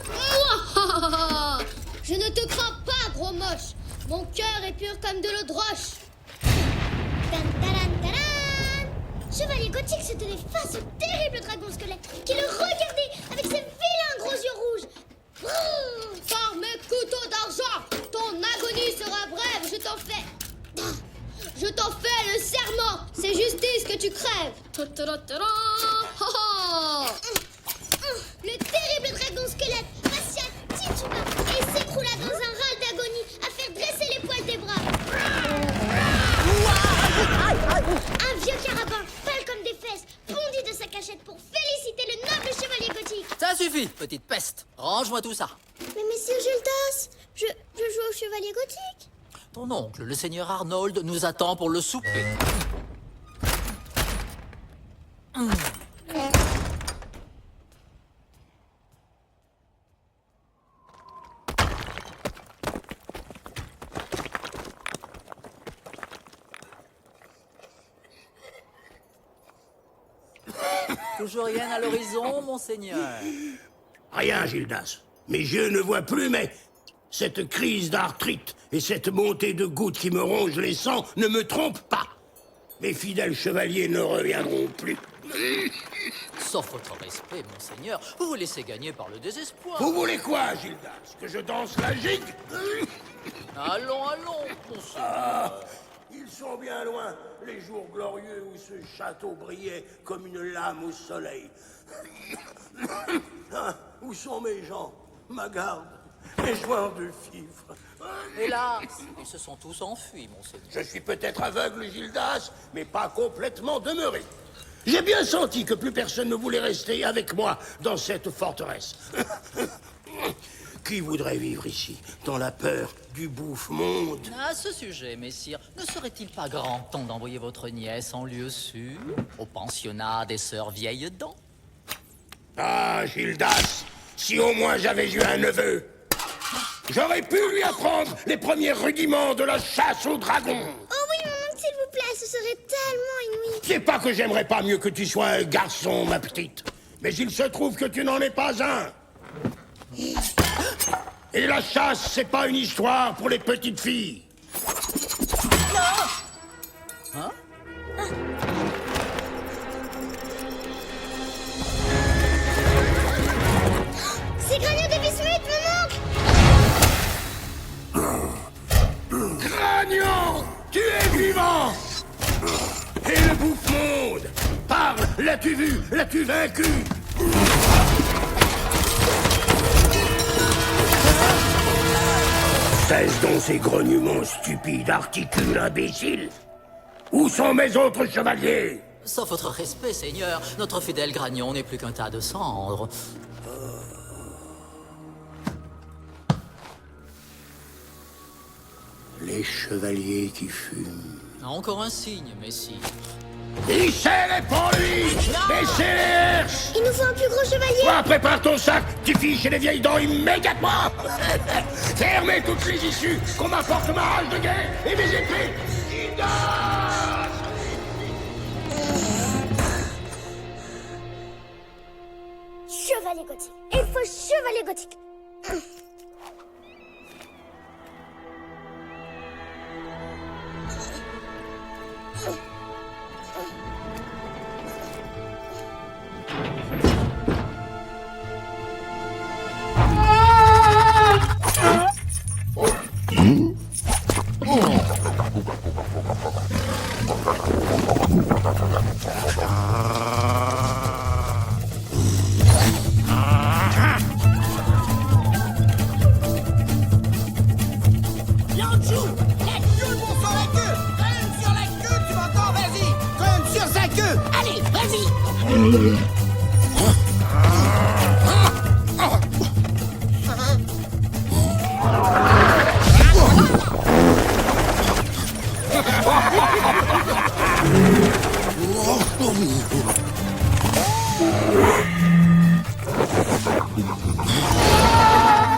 Mouah. Je ne te crains pas, gros moche. Mon cœur est pur comme de l'eau de roche. Chevalier Gothique se tenait face au terrible dragon squelette qui le regardait avec ses vilains gros yeux rouges. Par mes couteaux d'argent, ton agonie sera brève, je t'en fais le serment, c'est justice que tu crèves. Le terrible dragon squelette passia tituma et s'écroula dans un râle d'agonie à faire dresser les poils des bras. Un vieux carabin, pâle comme des fesses, bondit de sa cachette pour féliciter le noble chevalier Gothique. Ça suffit, petite peste. Range-moi tout ça. Mais monsieur Gildas, je joue au chevalier Gothique. Ton oncle, le seigneur Arnold, nous attend pour le souper. Toujours rien à l'horizon, monseigneur. Rien, Gildas. Mes yeux ne voient plus, mais cette crise d'arthrite et cette montée de gouttes qui me rongent les sangs ne me trompent pas. Mes fidèles chevaliers ne reviendront plus. Sauf votre respect, monseigneur, vous vous laissez gagner par le désespoir. Vous voulez quoi, Gildas? Que je danse la gigue? Allons, monseigneur. Ils sont bien loin, les jours glorieux où ce château brillait comme une lame au soleil. Ah, où sont mes gens, ma garde, mes joueurs de fifre? Hélas, ils se sont tous enfuis, monseigneur. Je suis peut-être aveugle, Gildas, mais pas complètement demeuré. J'ai bien senti que plus personne ne voulait rester avec moi dans cette forteresse. Qui voudrait vivre ici, dans la peur du bouffe-monde? À ce sujet, messire, ne serait-il pas grand temps d'envoyer votre nièce en lieu sûr, au pensionnat des sœurs vieilles dents? Ah, Gildas, si au moins j'avais eu un neveu, j'aurais pu lui apprendre les premiers rudiments de la chasse au dragon. Oh oui, mon oncle, s'il vous plaît, ce serait tellement inouï. C'est pas que j'aimerais pas mieux que tu sois un garçon, ma petite, mais il se trouve que tu n'en es pas un. Et la chasse, c'est pas une histoire pour les petites filles. Hein? C'est Granion de Bismuth, mon oncle. Granion, tu es vivant. Et le bouffe-monde, parle, l'as-tu vu, l'as-tu vaincu? Cesse donc ces grognements stupides, articule, imbécile. Où sont mes autres chevaliers? Sauf votre respect, seigneur, notre fidèle Gragnon n'est plus qu'un tas de cendres. Les chevaliers qui fument. Encore un signe, messire. Hissez-les pour lui! Baissez les herses! Il nous faut un plus gros chevalier. Toi, prépare ton sac, tu fiches et les vieilles dents immédiatement! Fermez toutes les issues, qu'on m'apporte ma hache de guerre et mes épées! Gildas! Chevalier Gothique. Il faut chevalier Gothique.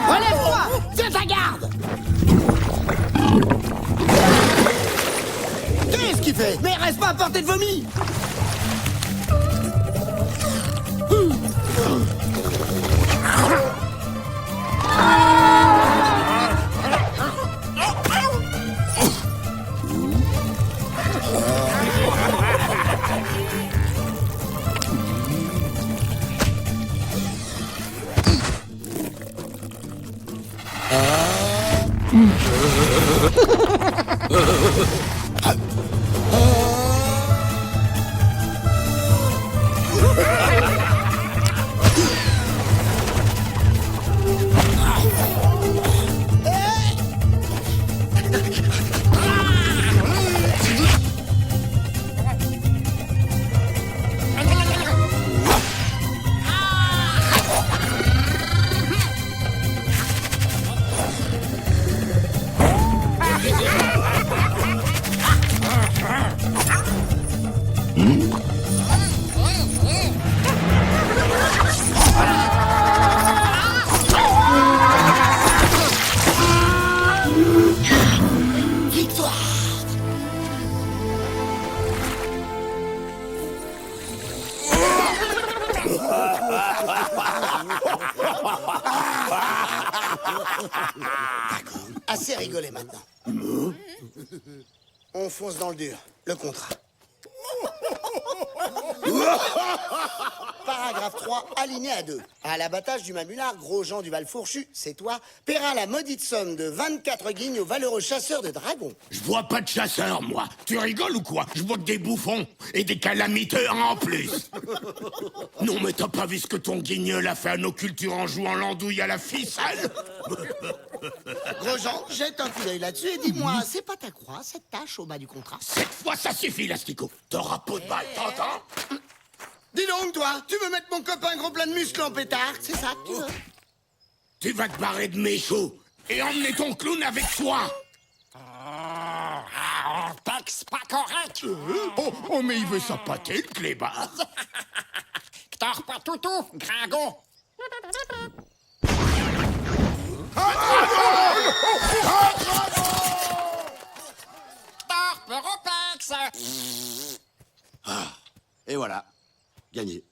Relève-toi! Tiens ta garde! Qu'est-ce qu'il fait? Mais reste pas à portée de vomi! Assez rigolé maintenant. On fonce dans le dur. Le contrat. Paragraphe 3, alinéa 2. À l'abattage du mamulard, Grosjean du Val-Fourchu, c'est toi, paiera la maudite somme de 24 guignes au valeureux chasseur de dragons. Je vois pas de chasseurs, moi. Tu rigoles ou quoi? Je vois que des bouffons et des calamiteurs en plus. Non, mais t'as pas vu ce que ton guignol a fait à nos cultures en jouant l'andouille à la ficelle? Grosjean, jette un coup d'œil là-dessus et dis-moi, c'est pas ta croix, cette tache au bas du contrat? Cette fois, ça suffit, Lastico. T'auras peau de balle, t'entends? Dis donc, toi, tu veux mettre mon copain gros plein de muscles en pétard? C'est ça que tu veux? Tu vas te barrer de mes choux et emmener ton clown avec toi. Texte pas correct. Oh, mais il veut sa pâté, le clébard. T'as pas toutou, Gringo. Torpe Europex. Et voilà, gagné.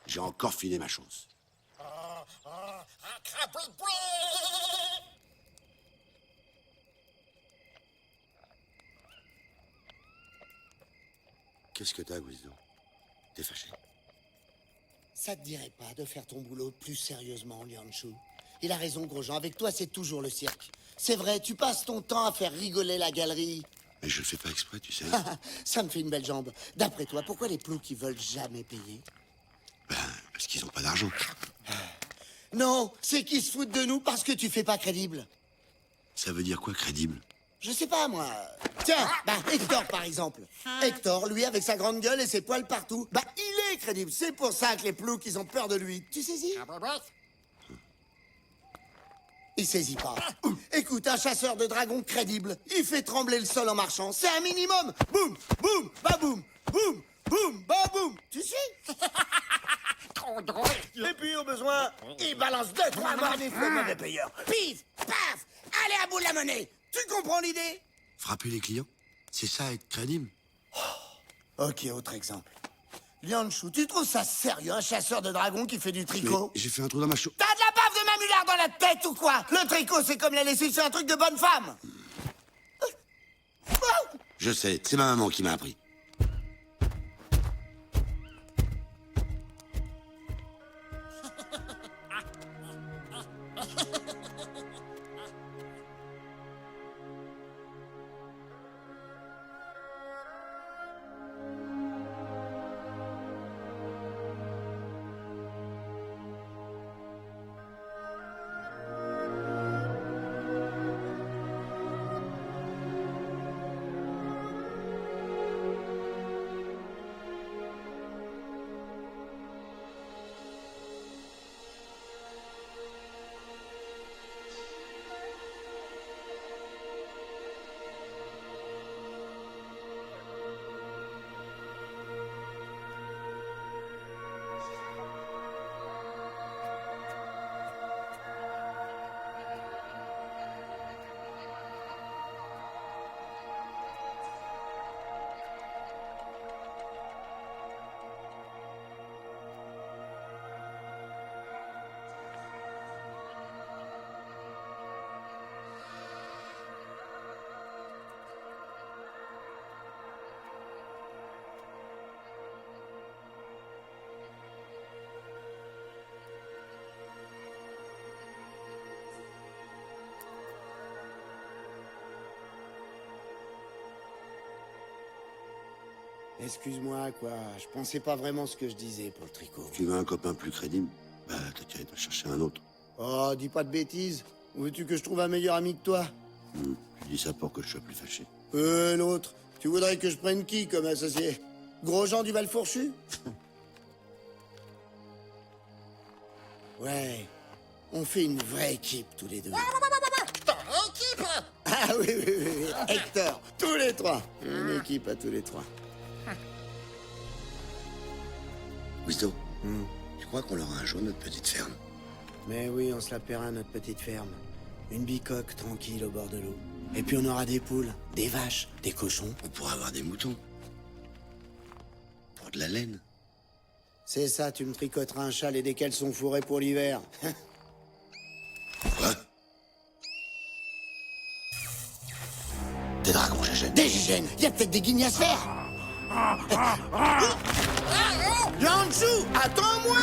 J'ai encore filé ma chance. Qu'est-ce que t'as, Guido? T'es fâché? Ça te dirait pas de faire ton boulot plus sérieusement, Lianchu? Il a raison, Grosjean, avec toi c'est toujours le cirque. C'est vrai, tu passes ton temps à faire rigoler la galerie. Mais je le fais pas exprès, tu sais. Ça me fait une belle jambe. D'après toi, pourquoi les ploucs ils veulent jamais payer? Ben, parce qu'ils ont pas d'argent. Non, c'est qu'ils se foutent de nous parce que tu fais pas crédible. Ça veut dire quoi, crédible? Je sais pas, moi. Tiens, Hector, par exemple. Hector, lui, avec sa grande gueule et ses poils partout, il est crédible. C'est pour ça que les ploucs, ils ont peur de lui. Tu saisis? Il saisit pas. Écoute, un chasseur de dragons crédible, il fait trembler le sol en marchant. C'est un minimum. Boum, boum, baboum, boum, boum, baboum. Tu sais? Trop drôle. Et puis, au besoin, il balance 2-3 morts des feux mauvais payeurs. Pif, paf, allez à bout de la monnaie. Tu comprends l'idée? Frapper les clients? C'est ça, être crédible? Ok, autre exemple. Lianchu, tu trouves ça sérieux, un chasseur de dragons qui fait du Mais tricot? j'ai fait un trou dans ma chaussure. T'as de la baffe de mamulard dans la tête ou quoi? Le tricot, c'est comme la lessive, c'est un truc de bonne femme. Je sais, c'est ma maman qui m'a appris. Excuse-moi, quoi. Je pensais pas vraiment ce que je disais pour le tricot. Tu veux un copain plus crédible? Bah, t'as qu'à aller chercher un autre. Oh, dis pas de bêtises. Où veux-tu que je trouve un meilleur ami que toi? Tu dis ça pour que je sois plus fâché. L'autre. Tu voudrais que je prenne qui comme associé? Grosjean du Val Fourchu? Ouais. On fait une vraie équipe, tous les deux. Équipe! Ah oui, oui, oui, oui. Hector, tous les trois. Une équipe à tous les trois. Wisto, tu crois qu'on aura un jour notre petite ferme? Mais oui, on se la paiera, notre petite ferme. Une bicoque tranquille au bord de l'eau. Et puis on aura des poules, des vaches, des cochons. On pourra avoir des moutons. Pour de la laine. C'est ça, tu me tricoteras un châle et des caleçons fourrés pour l'hiver. Quoi? Des dragons, Gégène. Des gigènes, y a peut-être des guignes à se faire. Yanshu, attends-moi!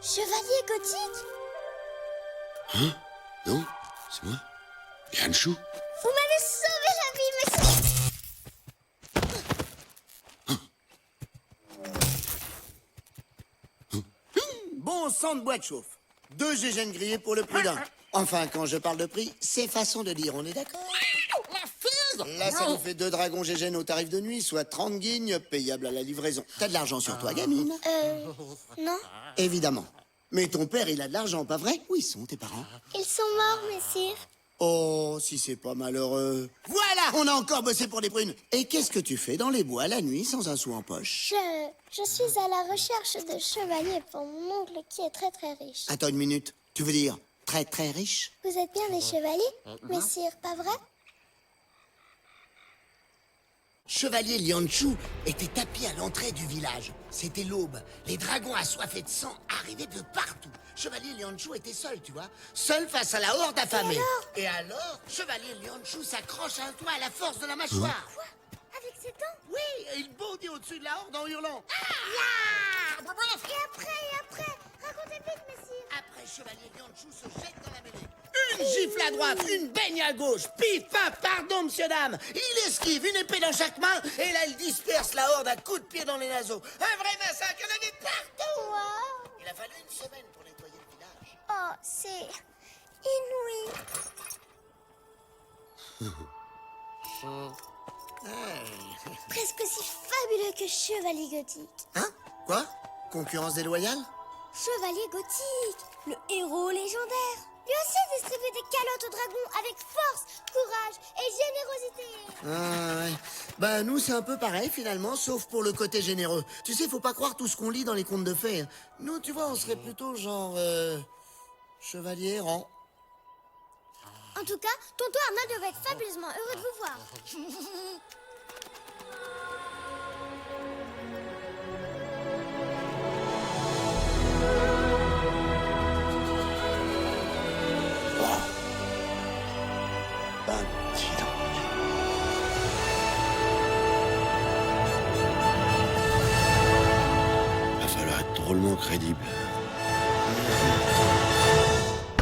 Chevalier gothique? Non, c'est moi. Yanshu. Vous m'avez sauvé la vie, monsieur! Bon sang de boîte chauffe. 2 gégènes grillés pour le prix d'un. Enfin, quand je parle de prix, c'est façon de dire, on est d'accord? La fille! Là, ça nous fait 2 dragons gégènes au tarif de nuit, soit 30 guignes, payables à la livraison. T'as de l'argent sur toi, gamine? Non. Évidemment. Mais ton père, il a de l'argent, pas vrai? Où ils sont, tes parents? Ils sont morts, messire. Oh, si c'est pas malheureux. Voilà, on a encore bossé pour des prunes. Et qu'est-ce que tu fais dans les bois la nuit sans un sou en poche? Je suis à la recherche de chevaliers pour mon oncle qui est très très riche. Attends une minute. Tu veux dire très très riche? Vous êtes bien des chevaliers, messire, pas vrai? Chevalier Lianchu était tapis à l'entrée du village. C'était l'aube. Les dragons assoiffés de sang arrivaient de partout. Chevalier Lianchu était seul, tu vois. Seul face à la horde affamée. Et alors, Chevalier Lianchu s'accroche à un toit à la force de la mâchoire. Quoi? Avec ses dents? Oui, et il bondit au-dessus de la horde en hurlant. Et après, racontez vite, messire. Après, Chevalier Lianchu se jette dans la mêlée. Une gifle à droite, une baigne à gauche. Pif, paf, pardon, monsieur, dame. Il esquive, une épée dans chaque main, et là, il disperse la horde à coups de pied dans les naseaux. Un vrai massacre, il y en avait partout. Wow. Il a fallu une semaine pour nettoyer le village. Oh, c'est inouï. Presque aussi fabuleux que Chevalier Gothique. Hein? Quoi? Concurrence déloyale? Chevalier Gothique, le héros légendaire. Lui aussi distribue des calottes aux dragons avec force, courage et générosité. Ah ouais. Bah nous c'est un peu pareil finalement, sauf pour le côté généreux. Tu sais, faut pas croire tout ce qu'on lit dans les contes de fées. Nous, tu vois, on serait plutôt genre... chevalier errant. En tout cas, tonton Arnold devrait être fabuleusement heureux de vous voir. gens crédibles.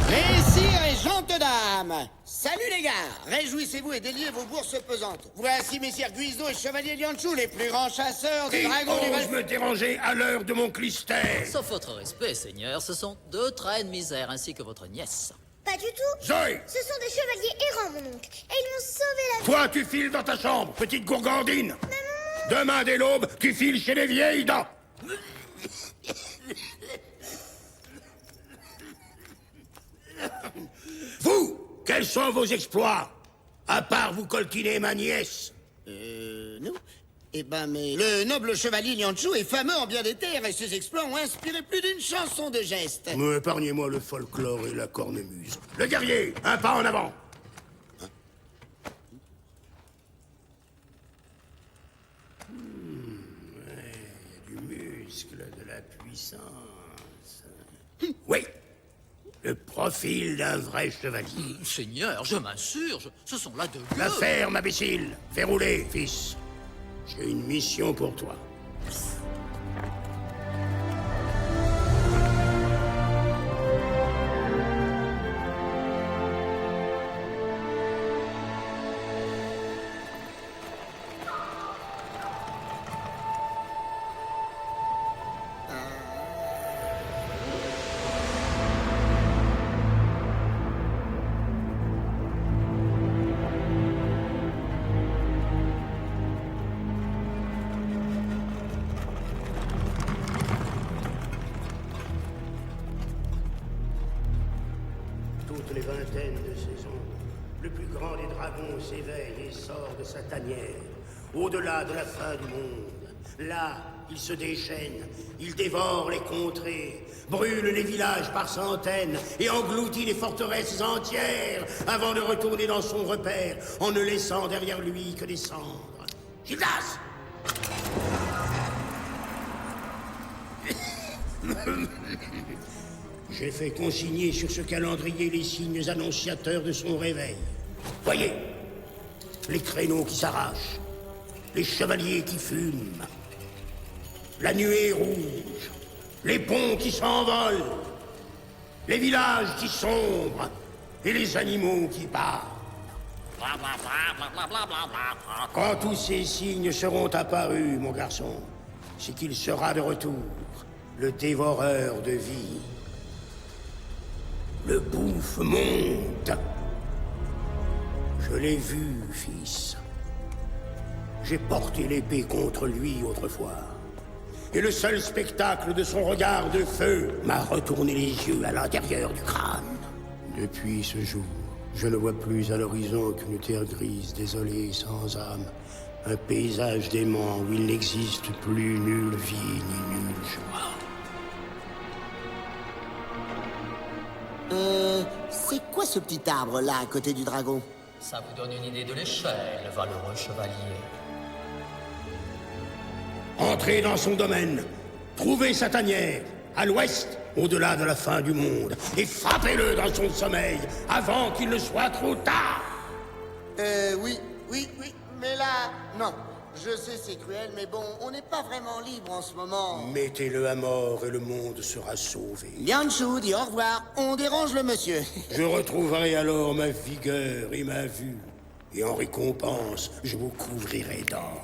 Messieurs et gentes dames, salut les gars. Réjouissez-vous et déliez vos bourses pesantes. Voici messieurs Guizot et Chevalier Lianchou, les plus grands chasseurs de Qui dragons du ose me déranger à l'heure de mon clistère? Sauf votre respect, Seigneur, ce sont 2 traînes misères ainsi que votre nièce. Pas du tout. Zoé! Ce sont des chevaliers errants, mon oncle. Et ils m'ont sauvé la vie. Toi, tu files dans ta chambre, petite gourgandine. Demain dès l'aube, tu files chez les vieilles dents. Vous, quels sont vos exploits? À part vous coltiner ma nièce. Nous? Eh ben, mais le noble chevalier Lianchou est fameux en bien des terres et ses exploits ont inspiré plus d'une chanson de gestes. Épargnez-moi le folklore et la cornemuse. Le guerrier, un pas en avant. Du muscle, de la puissance. Oui, le profil d'un vrai chevalier. Seigneur, je m'insurge, ce sont là 2 gueux. La ferme, imbécile. Fais rouler, fils. J'ai une mission pour toi. Toutes les vingtaines de saisons, le plus grand des dragons s'éveille et sort de sa tanière, au-delà de la fin du monde. Là, il se déchaîne, il dévore les contrées, brûle les villages par centaines et engloutit les forteresses entières avant de retourner dans son repère en ne laissant derrière lui que des cendres. Gildas! J'ai fait consigner sur ce calendrier les signes annonciateurs de son réveil. Voyez, les créneaux qui s'arrachent, les chevaliers qui fument, la nuée rouge, les ponts qui s'envolent, les villages qui sombrent et les animaux qui parlent. Quand tous ces signes seront apparus, mon garçon, c'est qu'il sera de retour, le dévoreur de vie. Le bouffe monte. Je l'ai vu, fils. J'ai porté l'épée contre lui autrefois. Et le seul spectacle de son regard de feu m'a retourné les yeux à l'intérieur du crâne. Depuis ce jour, je ne vois plus à l'horizon qu'une terre grise, désolée, sans âme. Un paysage dément où il n'existe plus nulle vie ni nulle joie. C'est quoi ce petit arbre là à côté du dragon? Ça vous donne une idée de l'échelle, valeureux chevalier. Entrez dans son domaine, trouvez sa tanière, à l'ouest, au-delà de la fin du monde, et frappez-le dans son sommeil, avant qu'il ne soit trop tard. Oui, mais là, non. Je sais, c'est cruel, mais bon, on n'est pas vraiment libre en ce moment. Mettez-le à mort et le monde sera sauvé. Lianchou dit au revoir, on dérange le monsieur. Je retrouverai alors ma vigueur et ma vue, et en récompense, je vous couvrirai d'or.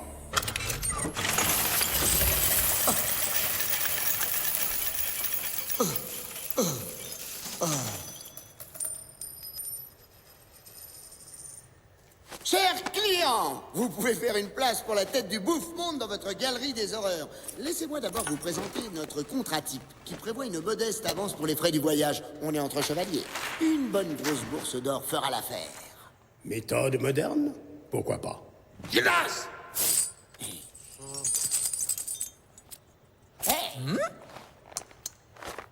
Chers clients, vous pouvez faire une place pour la tête du bouffe-monde dans votre galerie des horreurs. Laissez-moi d'abord vous présenter notre contrat type, qui prévoit une modeste avance pour les frais du voyage. On est entre chevaliers. Une bonne grosse bourse d'or fera l'affaire. Méthode moderne? Pourquoi pas? Gildas!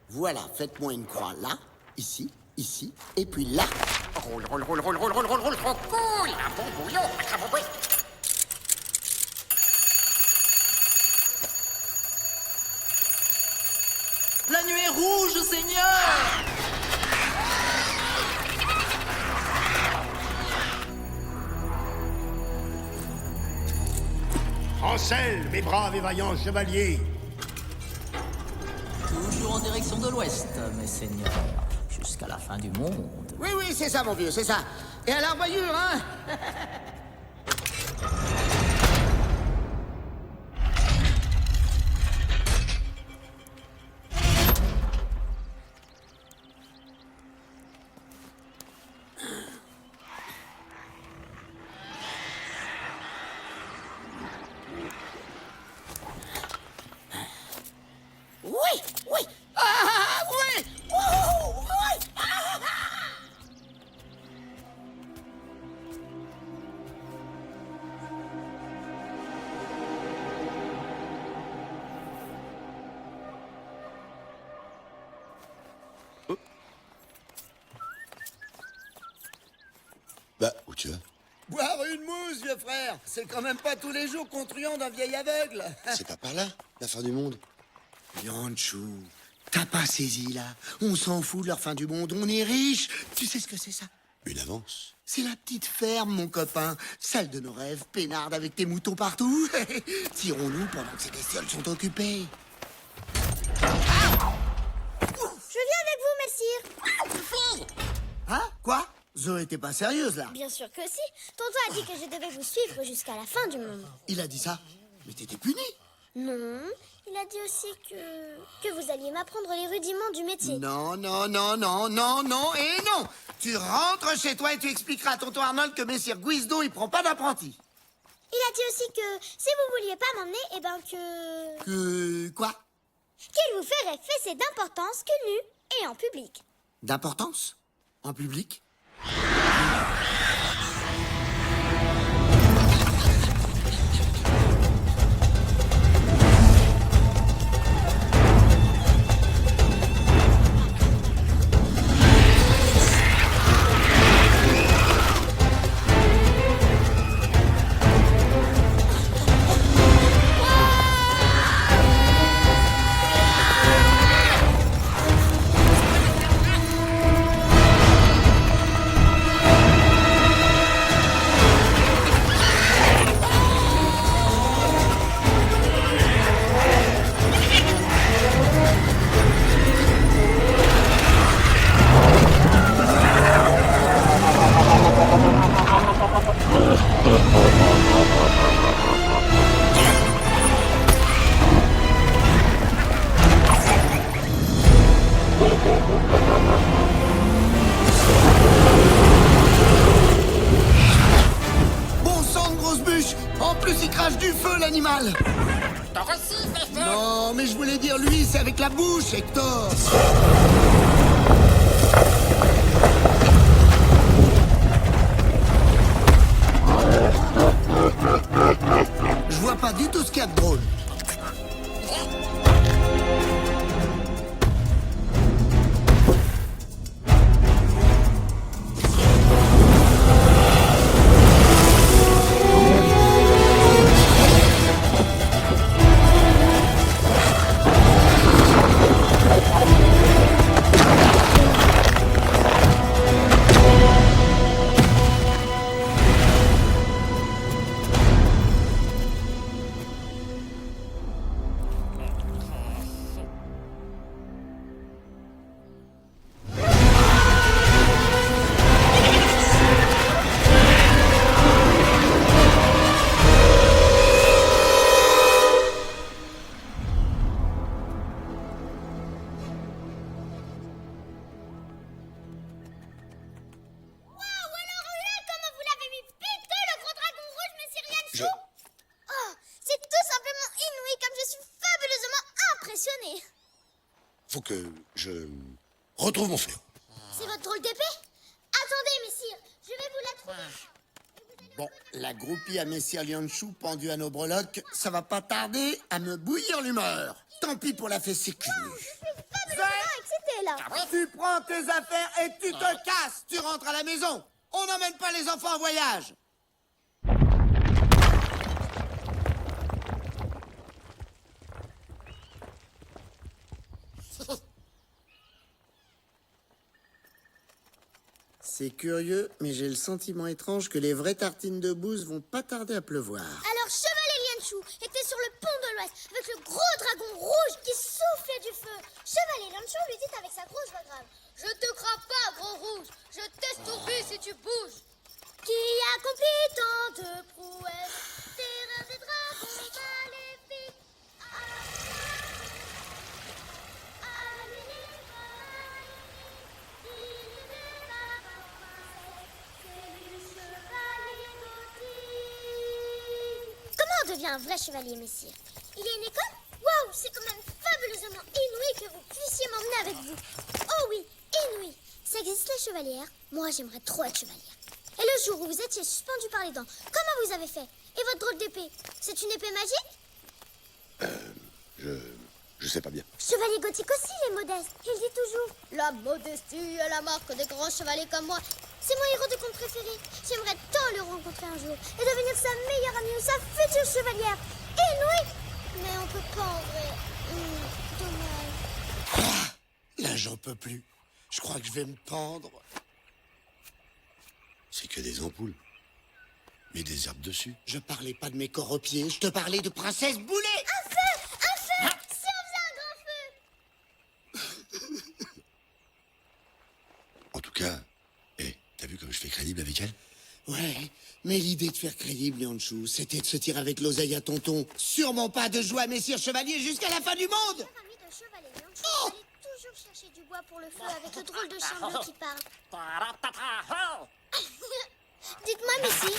Voilà, faites-moi une croix là, ici, et puis là. Roule, trop cool. Un bon bouillon, un très bon bruit. La nuée rouge, Seigneur! Rancel, mes braves et vaillants chevaliers! en direction de l'ouest, mes seigneurs. Jusqu'à la fin du monde. Oui, oui, c'est ça, mon vieux, c'est ça. Et à l'arboyure, hein? Oui, oui. Ah, oui. Ouh, oui. Bah, où tu vas? Boire une mousse, vieux frère. C'est quand même pas tous les jours qu'on truande d'un vieil aveugle. C'est pas par là, la fin du monde. Yanchou, t'as pas saisi, là. On s'en fout de leur fin du monde. On est riches. Tu sais ce que c'est, ça? Une avance. C'est la petite ferme, mon copain. Celle de nos rêves, peinarde avec tes moutons partout. Tirons-nous pendant que ces bestioles sont occupées. Je viens avec vous, messire. Hein? Quoi? Zoé, t'es pas sérieuse, là? Bien sûr que si. Tonton a dit que je devais vous suivre jusqu'à la fin du monde. Il a dit ça? Mais t'étais puni. Non, il a dit aussi que vous alliez m'apprendre les rudiments du métier. Non, non, non, non, non, non et non. Tu rentres chez toi et tu expliqueras à tonton Arnold que messire Guizdo, il prend pas d'apprenti. Il a dit aussi que si vous vouliez pas m'emmener, eh ben Que... quoi? qu'il vous ferait fesser d'importance que nu et en public. D'importance? En public? Bon sang de grosse bûche. En plus, il crache du feu, l'animal. Toi aussi, fais ça. Non, mais je voulais dire lui, c'est avec la bouche, Hector. Je vois pas du tout ce qu'il y a de drôle. Je... Oh, c'est tout simplement inouï comme je suis fabuleusement impressionnée. Faut que je retrouve mon fléau. C'est votre drôle d'épée? Attendez, messire, je vais vous la trouver. Bon, la groupie à messire Lianchou pendue à nos breloques, ça va pas tarder à me bouillir l'humeur. Tant pis pour la fessée cul. Fabuleusement excitée, là. Tu prends tes affaires et tu te casses. Tu rentres à la maison. On n'emmène pas les enfants en voyage. C'est curieux, mais j'ai le sentiment étrange que les vraies tartines de bouse vont pas tarder à pleuvoir. Alors, Chevalier Lianchou était sur le pont de l'Ouest avec le gros dragon rouge qui souffler du feu. Chevalier Lanchon lui dit avec sa grosse voix grave. Je te crains pas, gros rouge. Je t'estourbis si tu bouges. Qui accomplit tant de prouesses, terreur des dragons maléfiques. Comment on devient un vrai chevalier, messire? Il y a une école? Waouh, c'est quand même fabuleusement inouï que vous puissiez m'emmener avec vous. Oh oui, inouï. Ça existe les chevalières? Moi, j'aimerais trop être chevalière. Et le jour où vous étiez suspendu par les dents, comment vous avez fait? Et votre drôle d'épée, c'est une épée magique? Je sais pas bien. Chevalier gothique aussi, il est modeste. Il dit toujours la modestie est la marque des grands chevaliers comme moi. C'est mon héros de conte préféré. J'aimerais tant le rencontrer un jour et devenir sa meilleure amie ou sa future chevalière. Inouï! Mais on peut pas en vrai. Dommage. Là, j'en peux plus. Je crois que je vais me pendre. C'est que des ampoules. Mais des herbes dessus. Je parlais pas de mes corps aux pieds, je te parlais de princesse Boulet. Un feu! Un feu! Si on faisait un grand feu! En tout cas, t'as vu comme je fais crédible avec elle? Ouais, mais l'idée de faire crédible, Lianchou, c'était de se tirer avec l'oseille à tonton. Sûrement pas de jouer à Messire Chevalier jusqu'à la fin du monde. Cher ami de chevalier Lianchou, allez toujours chercher du bois pour le feu avec le drôle de chien bleu qui parle. Dites-moi, Missy,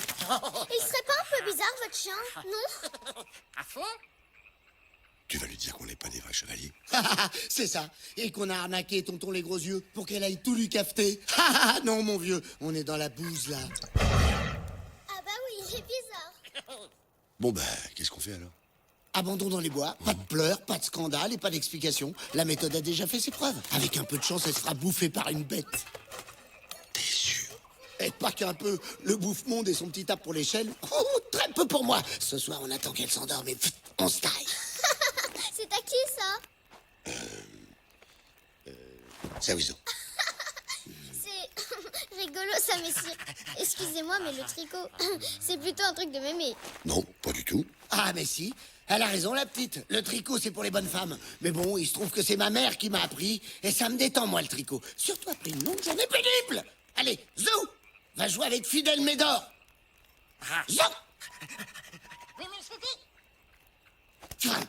il serait pas un peu bizarre, votre chien, non? Tu vas lui dire qu'on n'est pas des vrais chevaliers? C'est ça, et qu'on a arnaqué tonton les gros yeux pour qu'elle aille tout lui cafeter. Non, mon vieux, on est dans la bouse, là. Ah bah oui, il est bizarre. Bon qu'est-ce qu'on fait alors? Abandon dans les bois, pas de pleurs, pas de scandale et pas d'explication. La méthode a déjà fait ses preuves. Avec un peu de chance, elle sera bouffée par une bête. T'es sûr? Et pas qu'un peu, le bouffe-monde et son petit tape pour l'échelle. Oh, très peu pour moi. Ce soir, on attend qu'elle s'endorme et pff, on se taille. C'est à qui, ça? C'est à Wiso. C'est rigolo, ça, messire. Excusez-moi, mais le tricot, c'est plutôt un truc de mémé. Non, pas du tout. Ah, mais si, elle a raison, la petite. Le tricot, c'est pour les bonnes femmes. Mais bon, il se trouve que c'est ma mère qui m'a appris, et ça me détend, moi, le tricot. Surtout après une longue journée pénible. Allez, Zou, va jouer avec Fidèle Médor. Zou. Tiens.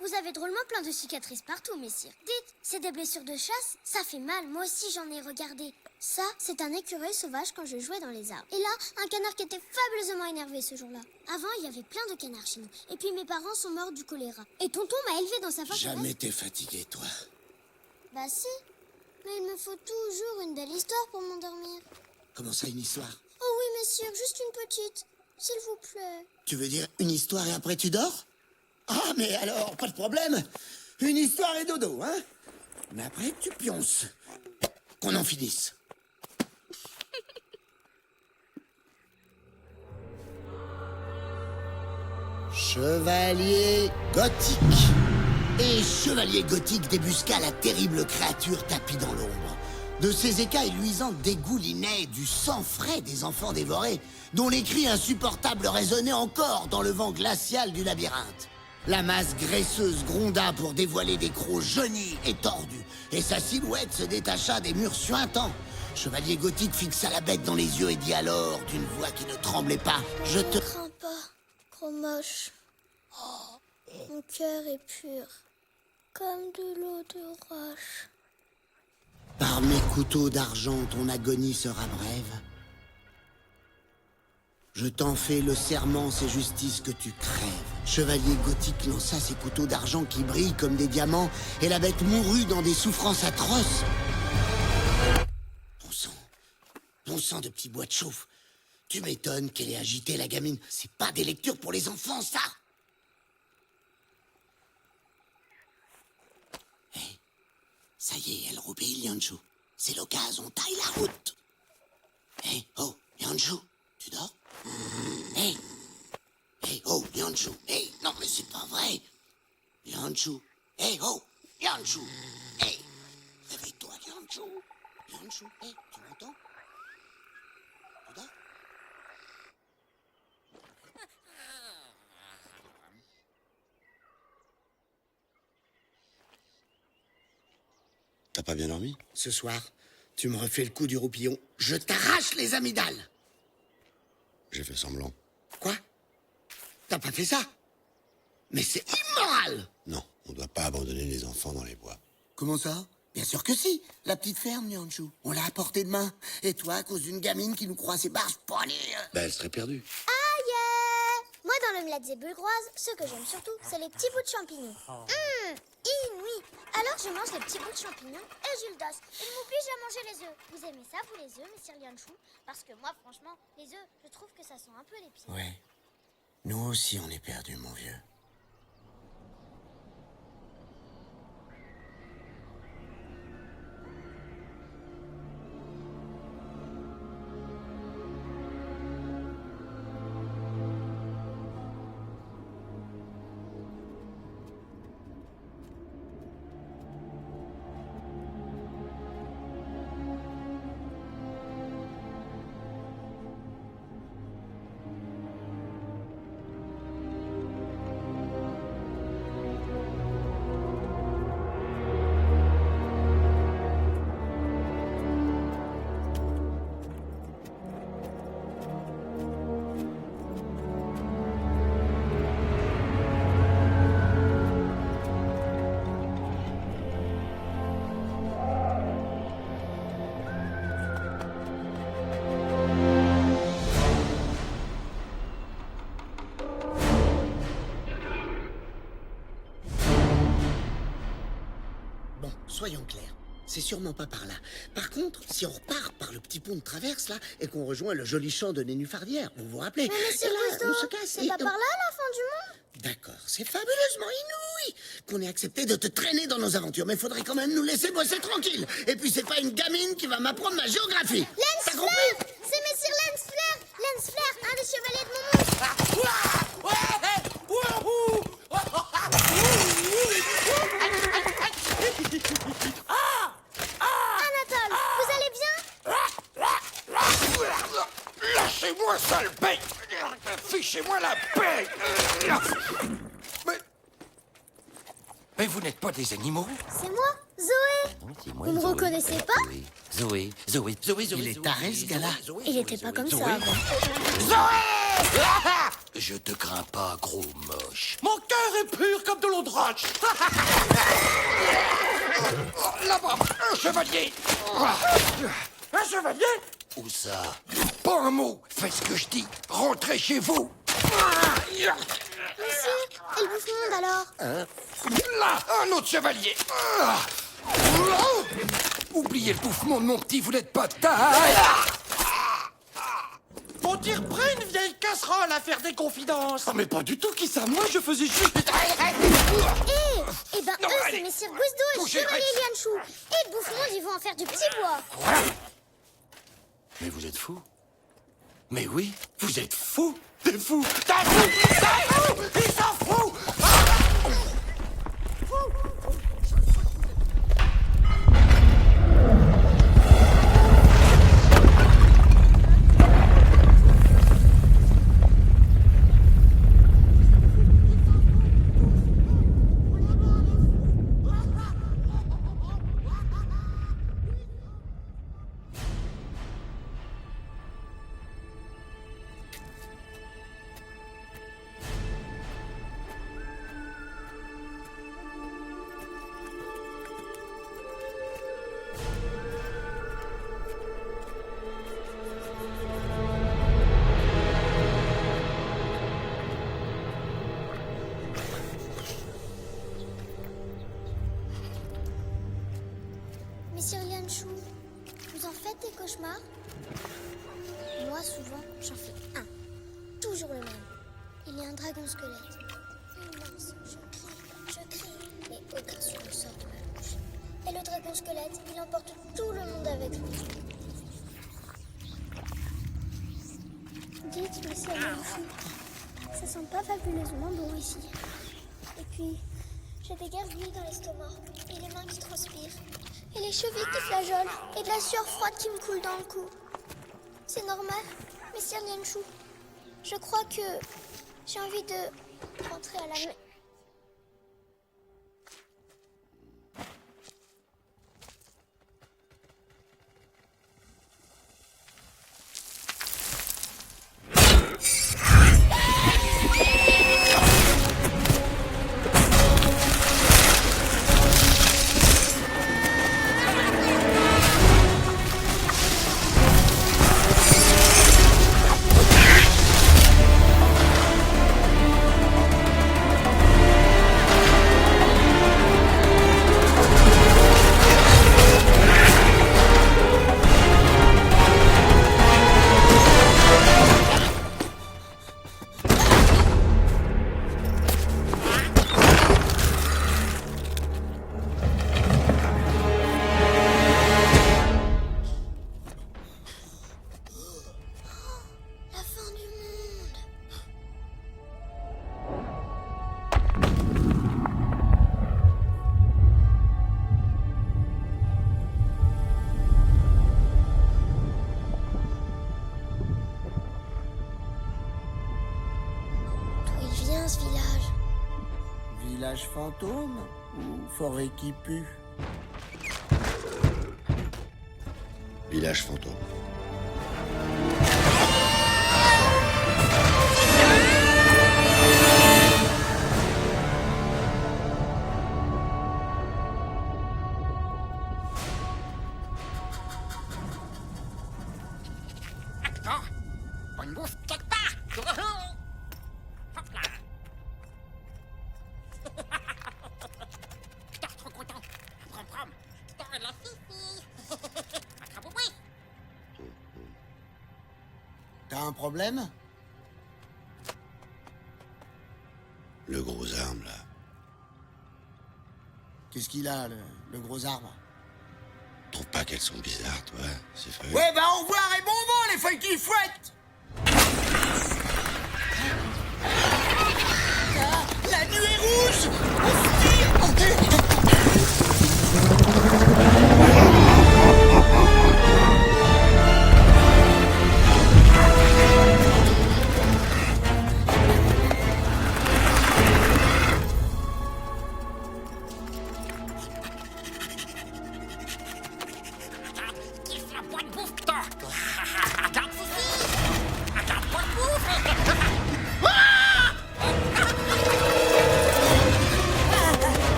Vous avez drôlement plein de cicatrices partout, messire. Dites, c'est des blessures de chasse? Ça fait mal, moi aussi j'en ai regardé. Ça, c'est un écureuil sauvage quand je jouais dans les arbres. Et là, un canard qui était fabuleusement énervé ce jour-là. Avant, il y avait plein de canards chez nous. Et puis mes parents sont morts du choléra. Et tonton m'a élevé dans sa forteresse. Jamais t'es fatigué, toi. Bah si. Mais il me faut toujours une belle histoire pour m'endormir. Comment ça, une histoire? Oh oui, messire, juste une petite. S'il vous plaît. Tu veux dire une histoire et après tu dors? Ah, mais alors, pas de problème. Une histoire et dodo, hein? Mais après, tu pionces. Qu'on en finisse. Chevalier gothique. Et Chevalier gothique débusqua la terrible créature tapie dans l'ombre. De ses écailles luisantes dégoulinait du sang frais des enfants dévorés, dont les cris insupportables résonnaient encore dans le vent glacial du labyrinthe. La masse graisseuse gronda pour dévoiler des crocs jaunis et tordus, et sa silhouette se détacha des murs suintants. Chevalier gothique fixa la bête dans les yeux et dit alors, d'une voix qui ne tremblait pas, « Je te... » Ne crains pas, gros moche. Mon cœur est pur, comme de l'eau de roche. Par mes couteaux d'argent, ton agonie sera brève. Je t'en fais le serment, c'est justice que tu crèves. Chevalier gothique lança ses couteaux d'argent qui brillent comme des diamants, et la bête mourut dans des souffrances atroces. Bon sang de petit bois de chauffe. Tu m'étonnes qu'elle ait agité la gamine. C'est pas des lectures pour les enfants, ça. Hé, ça y est, elle obéit, Lianchou. C'est l'occasion, on taille la route. Hé, oh, Lianchou, tu dors? Hé, oh, Lianchou, hé, non mais c'est pas vrai. Lianchou. Hé, oh, Lianchou. Hé, réveille-toi, Lianchou. Lianchou, hé, tu m'entends? Tu dors? T'as pas bien dormi? Ce soir, tu me refais le coup du roupillon. Je t'arrache les amygdales. J'ai fait semblant. Quoi? T'as pas fait ça? Mais c'est immoral! Non, on doit pas abandonner les enfants dans les bois. Comment ça? Bien sûr que si. La petite ferme, Lianchou. On l'a à portée de main. Et toi, à cause d'une gamine qui nous croit ses barges poignées. Bah, elle serait perdue. Aïe! Moi, dans l'omelette zébulgroise, ce que j'aime surtout, c'est les petits bouts de champignons. Inouï! Alors, je mange les petits bouts de champignons et Gildas. Il m'oblige à manger les œufs. Vous aimez ça, vous, les œufs, messire Lianchou? Parce que moi, franchement, les œufs, je trouve que ça sent un peu les pieds. Ouais. Nous aussi, on est perdus, mon vieux. Bon, soyons clairs. C'est sûrement pas par là. Par contre, si on repart par le petit pont de traverse, là, et qu'on rejoint le joli champ de Nénufardière, vous vous rappelez? Mais monsieur Et là, Cousteau, on se casse. c'est pas par là, la fin du monde? D'accord, c'est fabuleusement inouï qu'on ait accepté de te traîner dans nos aventures, mais faudrait quand même nous laisser bosser tranquille. Et puis c'est pas une gamine qui va m'apprendre ma géographie. T'as Lens compris? Flair! C'est messire Lens Flair! Lens Flair, un des chevaliers de mon monde! Anatole, vous allez bien? Lâchez-moi, sale bête! Fichez-moi la paix! Mais vous n'êtes pas des animaux? C'est moi, Zoé! Vous me reconnaissez pas? Zoé. Il est taré, ce gars-là. Il était pas comme ça Zoé. avant. Je te crains pas, gros moche. Mon cœur est pur comme de l'eau de roche. Là-bas, un chevalier. Un chevalier? Où ça? Pas un mot. Faites ce que je dis. Rentrez chez vous. Monsieur, et le bouffe-monde alors? Là, un autre chevalier. Oubliez le bouffement de mon petit, vous n'êtes pas de taille. On tire près une vieille casserole à faire des confidences. Ah, mais pas du tout, qui ça? Moi, je faisais juste... Eh ben Non, eux, c'est allez. messire Gousdo et Bougez, chevalier Rex. Lianchou. Et le bouffe-monde, ils vont en faire du petit bois. Mais vous êtes fous? Mais oui, vous êtes fous! T'es fou! T'es fou! T'es fou! Ils sont fous! Messire Lianchou, vous en faites des cauchemars? Moi, souvent, j'en fais un. Toujours le même. Il y a un dragon squelette. Immense. Je crie, mais aucun son ne sort de ma bouche. Et le dragon squelette, il emporte tout le monde avec lui. Dites, messire Lianchou, ça sent pas fabuleusement bon ici. Et puis, J'ai des gargouilles dans l'estomac, et les mains qui transpirent, et les chevilles qui flageolent, et de la sueur froide qui me coule dans le cou. C'est normal, Messieurs Lianchou. Je crois que j'ai envie de rentrer à la maison. La fin du monde. D'où il vient ce village? Village fantôme ou forêt qui pue? Village fantôme. On bouffe quelque part. Hop là. Putain, trop content. Prom. Putain, la fifi. Attrape-moi. T'as un problème? Le gros arme, là. Qu'est-ce qu'il a, le gros arbre? Trouve pas qu'elles sont bizarres, toi, ces feuilles? Ouais, bah au revoir et bon vent, les feuilles qui fouettent! La nuée rouge! On se tire! Kiffe la boîte bouffe, putain. Regarde, fifi. Regarde, boîte bouffe.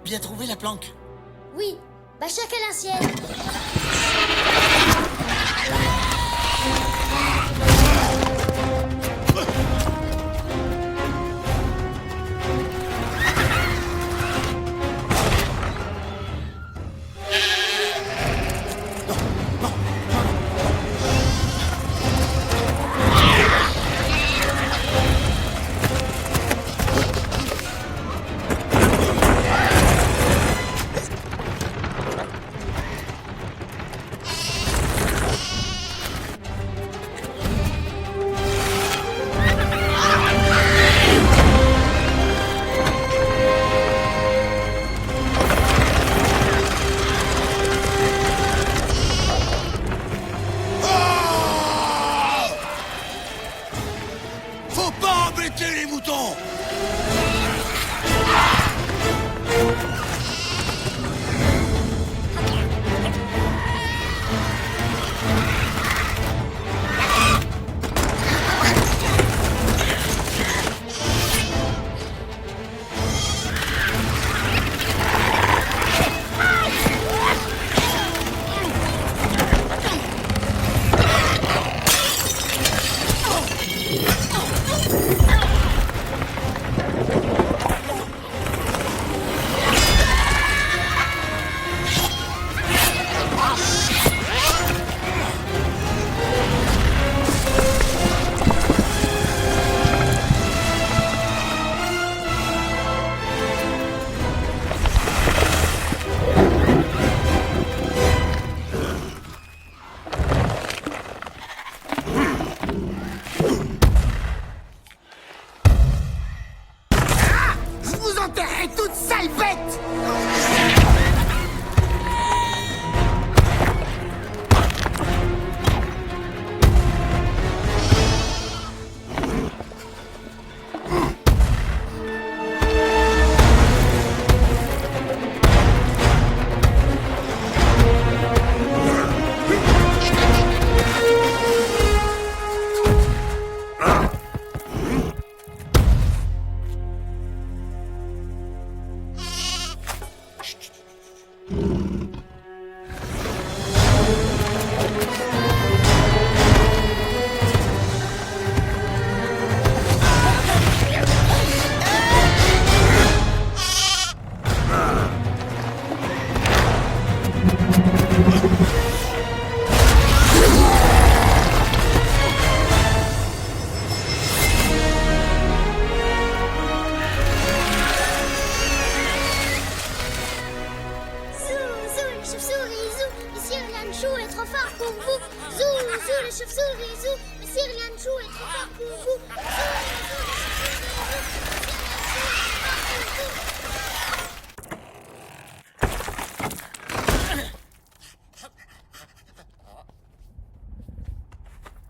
Bien trouvé la planque. Oui, bah chacun la sienne. chauve-souris, zou. Messire Lianchou est trop fort pour vous. Zou, zou, les chauves-souris, zou. Messire Lianchou est trop fort pour vous. Zou, zou, les chauves-souris, zou.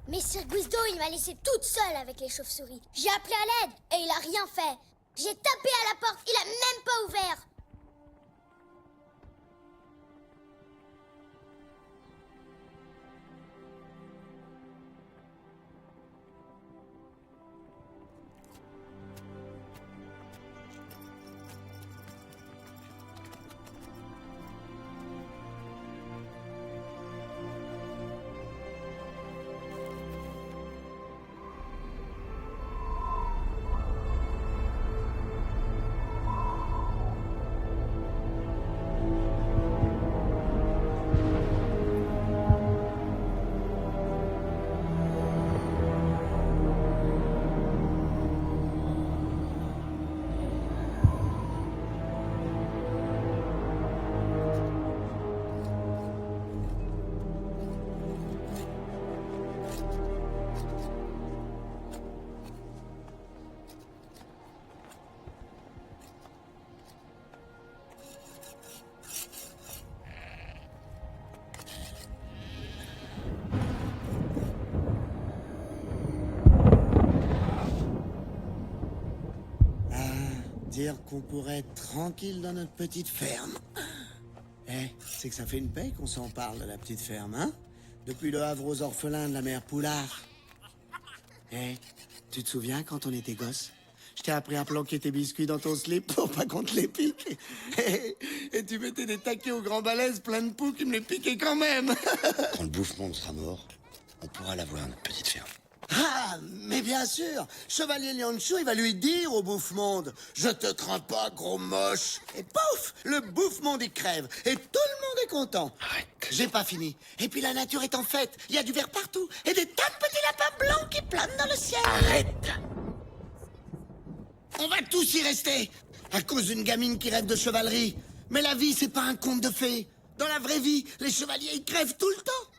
Messire Guizdo, il m'a laissé toute seule avec les chauves-souris. J'ai appelé à l'aide et il a rien fait. J'ai tapé à la porte, il a même pas ouvert. Dire qu'on pourrait être tranquille dans notre petite ferme. Eh, c'est que ça fait une paix qu'on s'en parle de la petite ferme, hein? Depuis le Havre aux orphelins de la mère Poulard. Eh, tu te souviens quand on était gosse? Je t'ai appris à planquer tes biscuits dans ton slip pour pas qu'on te les pique. Et tu mettais des taquets au grand balèze plein de poux qui me les piquaient quand même. Quand le bouffe-monde sera mort, on pourra l'avoir, notre petite ferme. Ah, mais bien sûr, Chevalier Lianchou, il va lui dire au bouffe-monde « Je te crains pas, gros moche !» Et pouf, le bouffe-monde, il crève. Et tout le monde est content. Arrête. J'ai pas fini. Et puis la nature est en fête. Il y a du vert partout. Et des tas de petits lapins blancs qui planent dans le ciel. Arrête. On va tous y rester. À cause d'une gamine qui rêve de chevalerie. Mais la vie, c'est pas un conte de fées. Dans la vraie vie, les chevaliers, ils crèvent tout le temps.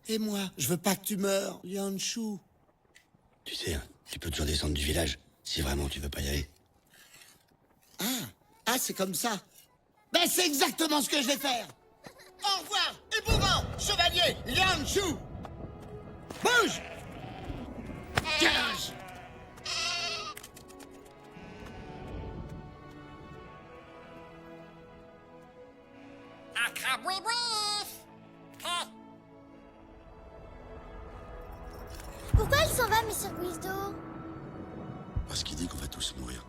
Et moi, je veux pas que tu meurs, Lianchou. Tu sais, hein, tu peux toujours descendre du village, si vraiment tu veux pas y aller. Ah, c'est comme ça. Ben, c'est exactement ce que je vais faire. Au revoir, épouvant, chevalier Lianchou. Bouge. Dégage. Pourquoi il s'en va, Messire Guizdo? Parce qu'il dit qu'on va tous mourir.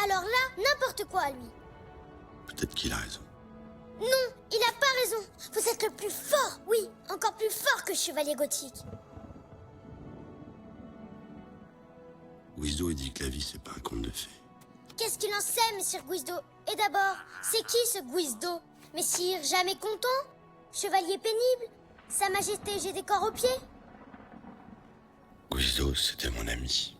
Alors là, n'importe quoi, lui. Peut-être qu'il a raison. Non, il a pas raison. Vous êtes le plus fort, oui, encore plus fort que le chevalier gothique. Guizdo, il dit que la vie, c'est pas un conte de fées. Qu'est-ce qu'il en sait, Messire Guizdo? Et d'abord, c'est qui ce Guizdo? Messire jamais content? Chevalier pénible? Sa Majesté, j'ai des corps aux pieds? Guizdo, c'était mon ami.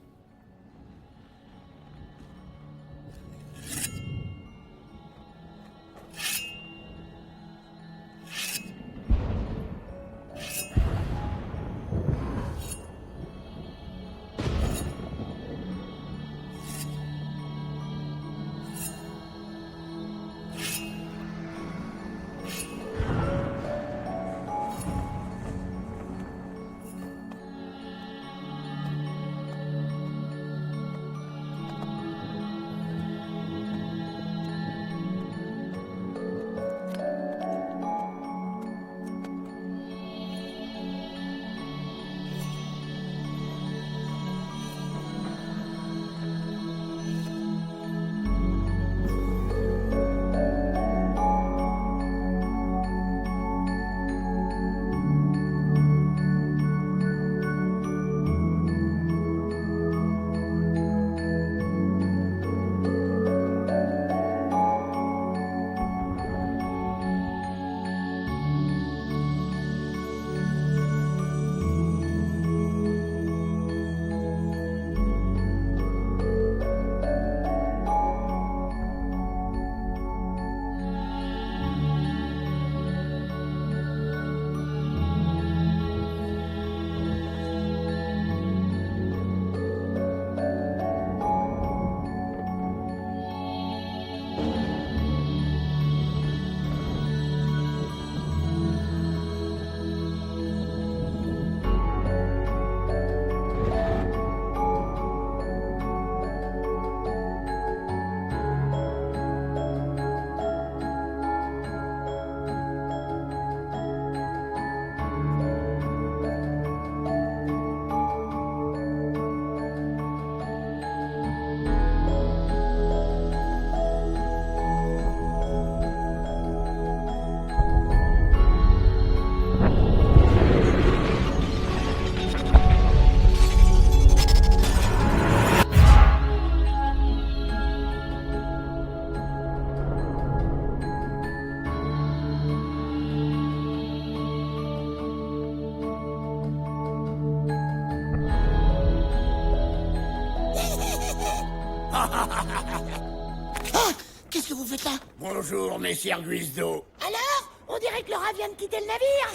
qu'est-ce que vous faites là? Bonjour, messire Guizdo. Alors? On dirait que Laura vient de quitter le navire.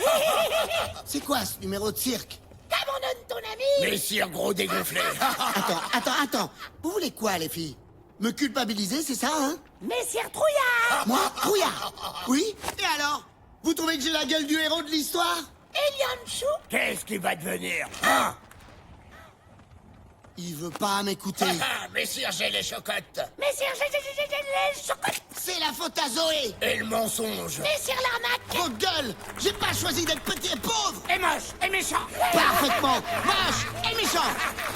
C'est quoi ce numéro de cirque? T'abandonnes ton ami. Messire gros dégonflé. Attends. Vous voulez quoi, les filles? Me culpabiliser, c'est ça, hein? Messire Trouillard. Moi, Trouillard? Oui? Et alors? Vous trouvez que j'ai la gueule du héros de l'histoire? Elianchou. Qu'est-ce qui va devenir, hein? Il veut pas m'écouter. Ah, messire, j'ai les chocottes. Messire, j'ai les chocolats. C'est la faute à Zoé. Et le mensonge. Messire l'arnaque. Votre gueule! J'ai pas choisi d'être petit et pauvre! Et moche, et méchant. Parfaitement! Moche et méchant!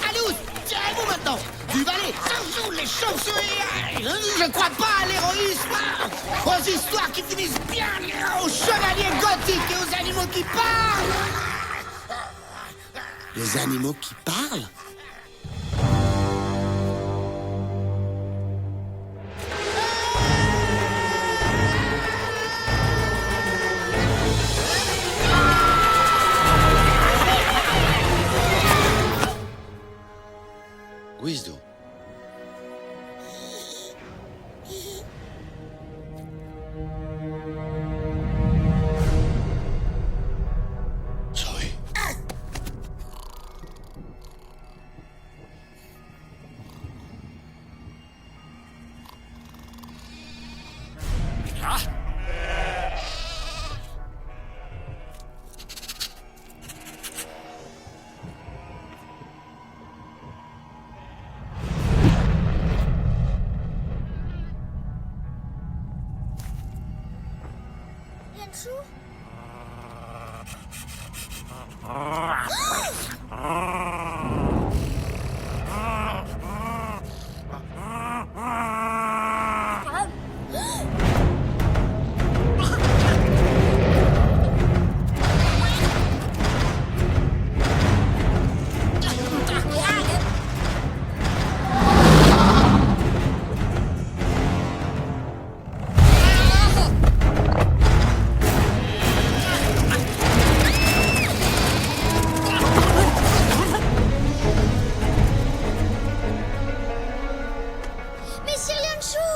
Alouz, tirez-vous maintenant! Du balai, ça joue les chauves-souris! Je crois pas à l'héroïsme! Aux histoires qui finissent bien! Aux chevaliers gothiques et aux animaux qui parlent! Les animaux qui parlent? Guizdo. Zoé. Lianchou? Messire Lianchou!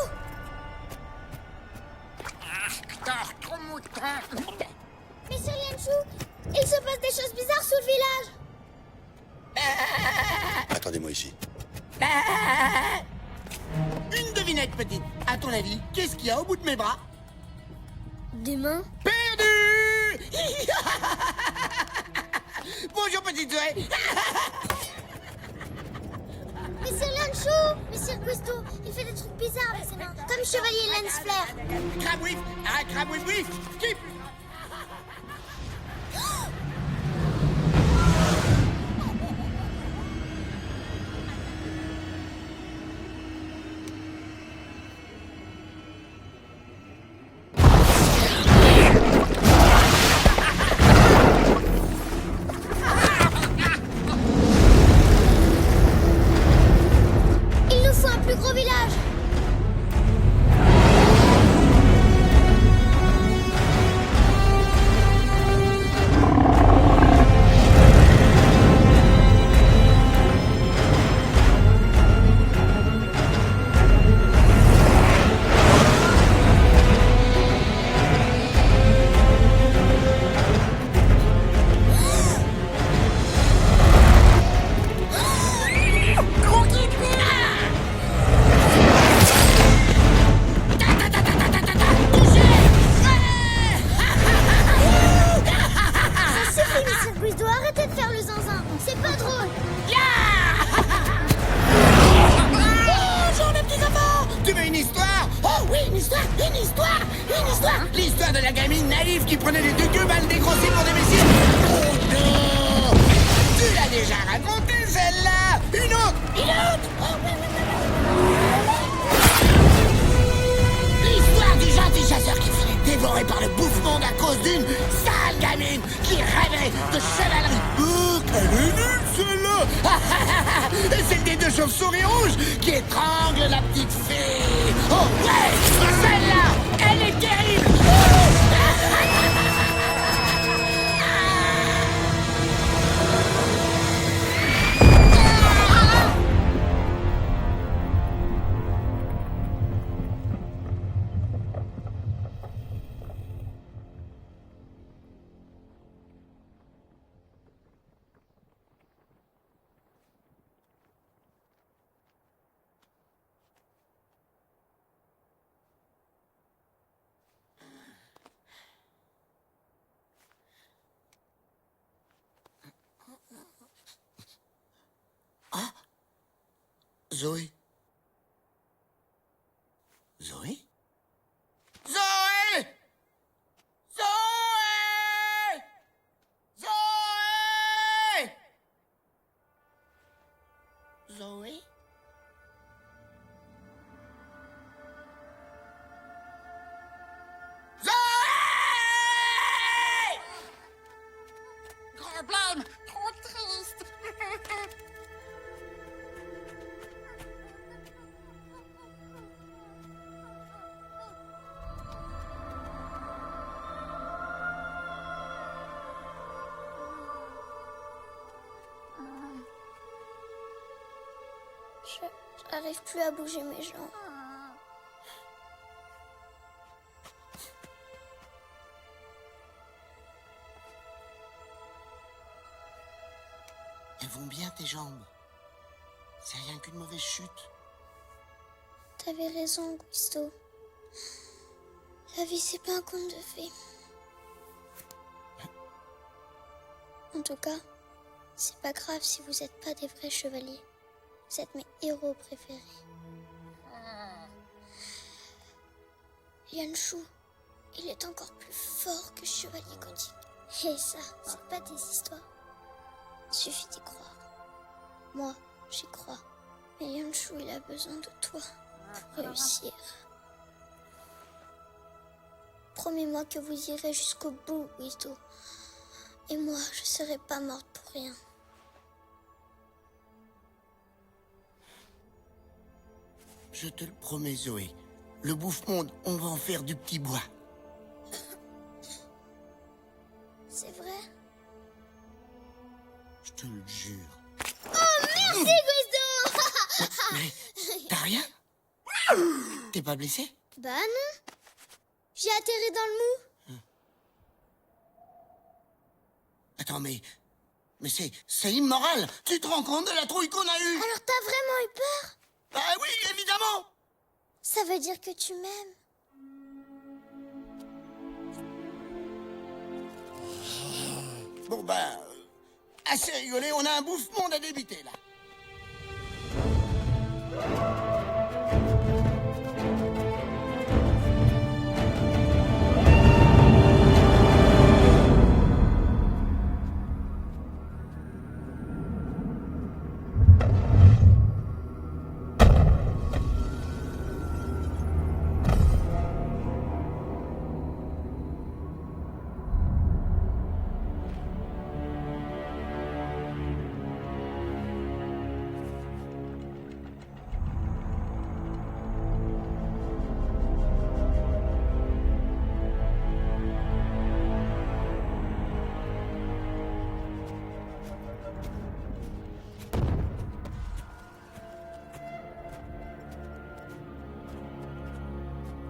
Messire Lianchou, il se passe des choses bizarres sous le village. Attendez-moi ici. Une devinette, petite. À ton avis, qu'est-ce qu'il y a au bout de mes bras? Des mains? Perdu! Bonjour, petite Zoé. Messire Lianchou! Messire Guizdo, il fait des trucs bizarres avec ses mains, comme Chevalier Lance Flair. Crabouif! Ah, crabouif! Skip! Il nous faut un plus gros village. Ça suffit, Messire Guizdo, arrêtez de faire le zinzin. C'est pas drôle. Bonjour les petits enfants! Tu veux une histoire? Oh oui, une histoire! L'histoire de la gamine naïve qui prenait des deux balles dégrossées pour des messieurs. Oh non! Tu l'as déjà racontée celle-là! Une autre! Oh, oui. L'histoire du gentil chasseur qui finit dévoré par le bouffe-monde à cause d'une sale gamine qui rêvait de chevalerie. Oh, quelle est nulle celle-là! Et celle des deux chauves-souris rouges qui étranglent la petite fille. Oh ouais! Celle-là, elle est terrible! Zoé? Zoé? Zoé! Zoé! Zoé! Zoé? Zoé! Problème, trop triste. J'arrive plus à bouger mes jambes. Elles vont bien tes jambes. C'est rien qu'une mauvaise chute. T'avais raison, Guisto. La vie, c'est pas un conte de fées. En tout cas, c'est pas grave si vous êtes pas des vrais chevaliers. Vous êtes mes héros préférés. Yanshu, il est encore plus fort que chevalier gothique. Et ça, c'est pas des histoires. Suffit d'y croire. Moi, j'y crois. Mais Yanshu, il a besoin de toi pour réussir. Promets-moi que vous irez jusqu'au bout, Guido. Et moi, je serai pas morte pour rien. Je te le promets, Zoé. Le bouffe-monde, on va en faire du petit bois. C'est vrai? Je te le jure. Merci, Guido. Mais t'as rien? T'es pas blessé? Bah non. J'ai atterri dans le mou. Attends, mais c'est immoral. Tu te rends compte de la trouille qu'on a eue? Alors t'as vraiment eu peur? Bah oui, évidemment. Ça veut dire que tu m'aimes. Bon bah, assez rigolé, on a un bouffe-monde à débiter là.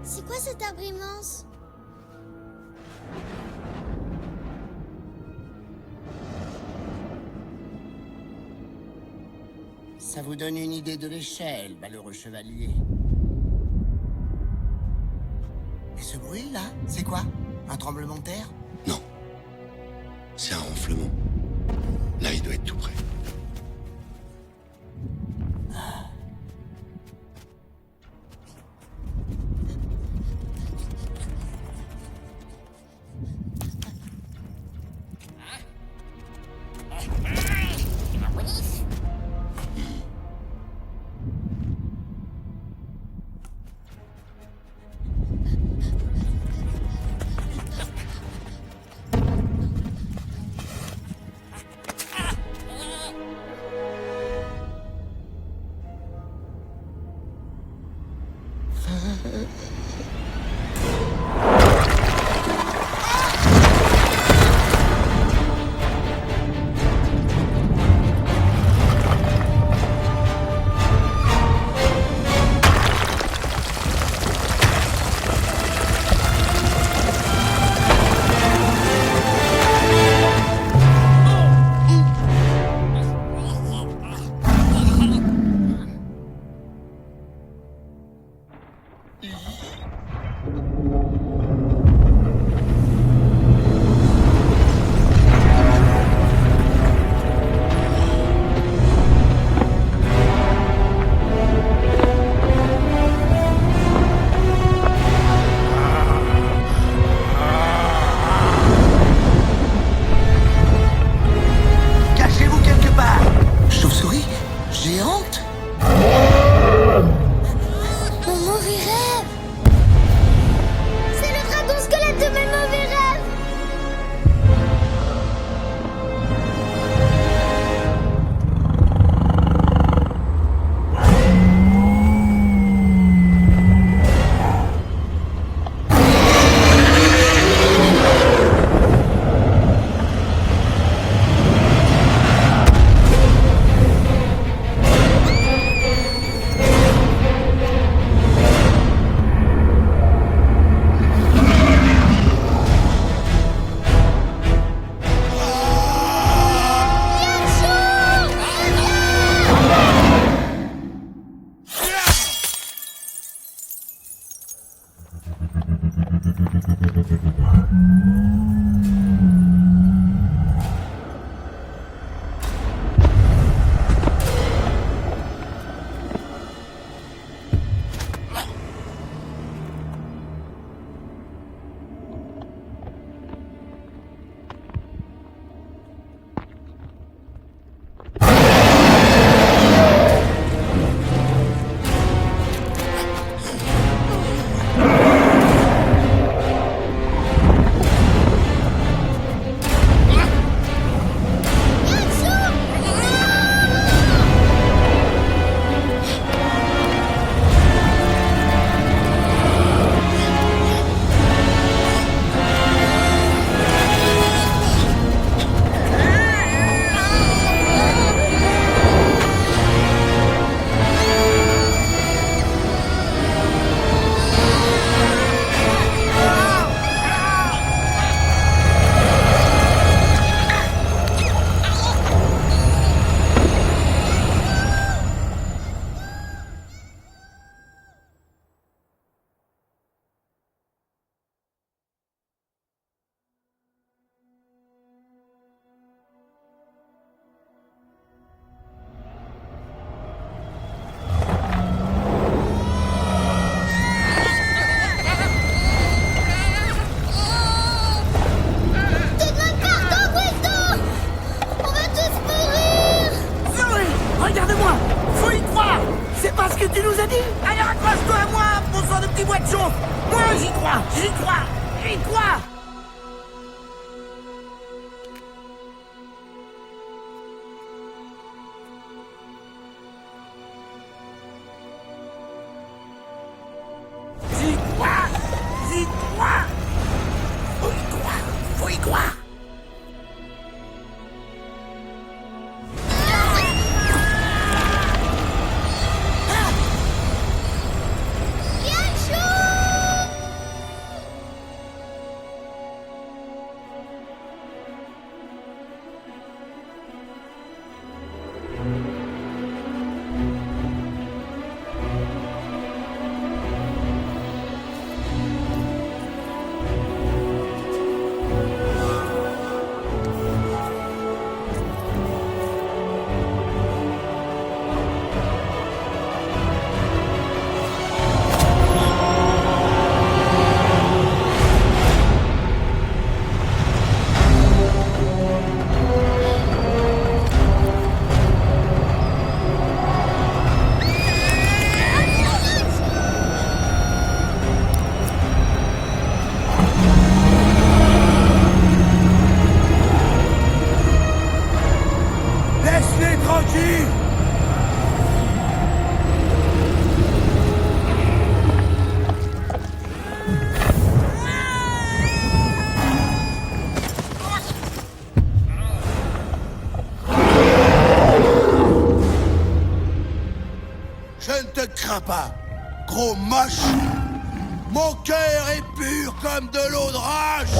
C'est quoi cet arbre immense? Ça vous donne une idée de l'échelle, malheureux chevalier. Et ce bruit là, c'est quoi? Un tremblement de terre? Non. C'est un ronflement. Là, il doit être tout près. La police. j'y crois, j'y crois, j'y crois. J'y crois, j'y crois. Faut y croire, faut y croire. Laisse-les tranquilles. Je ne te crains pas, gros moche. Mon cœur est pur comme de l'eau de roche.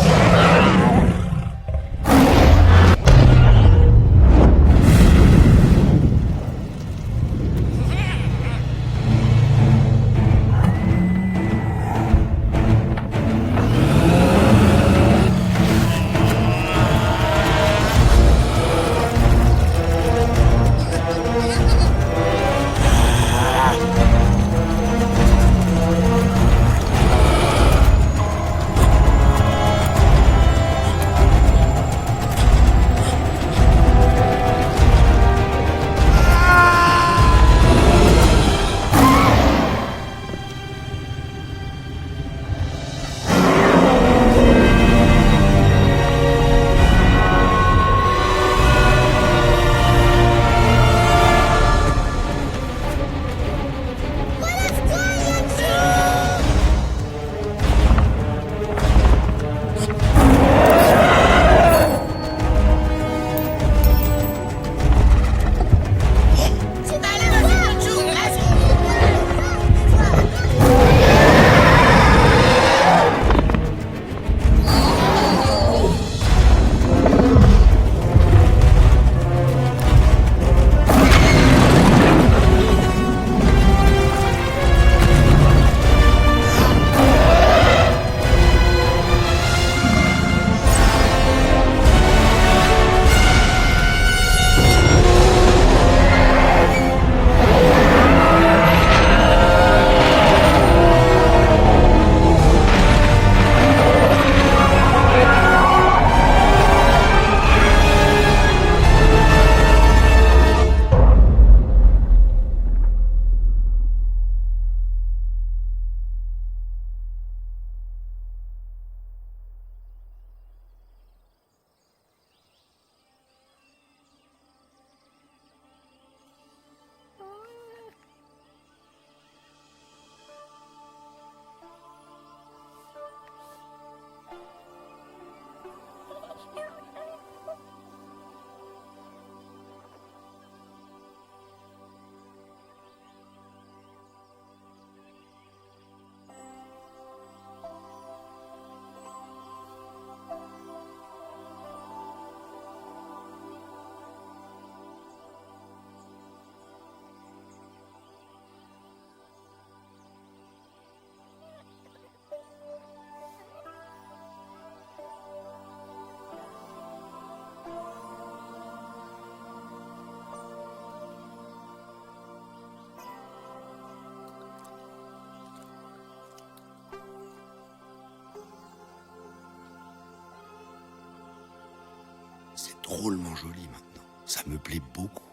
C'est drôlement joli maintenant. Ça me plaît beaucoup.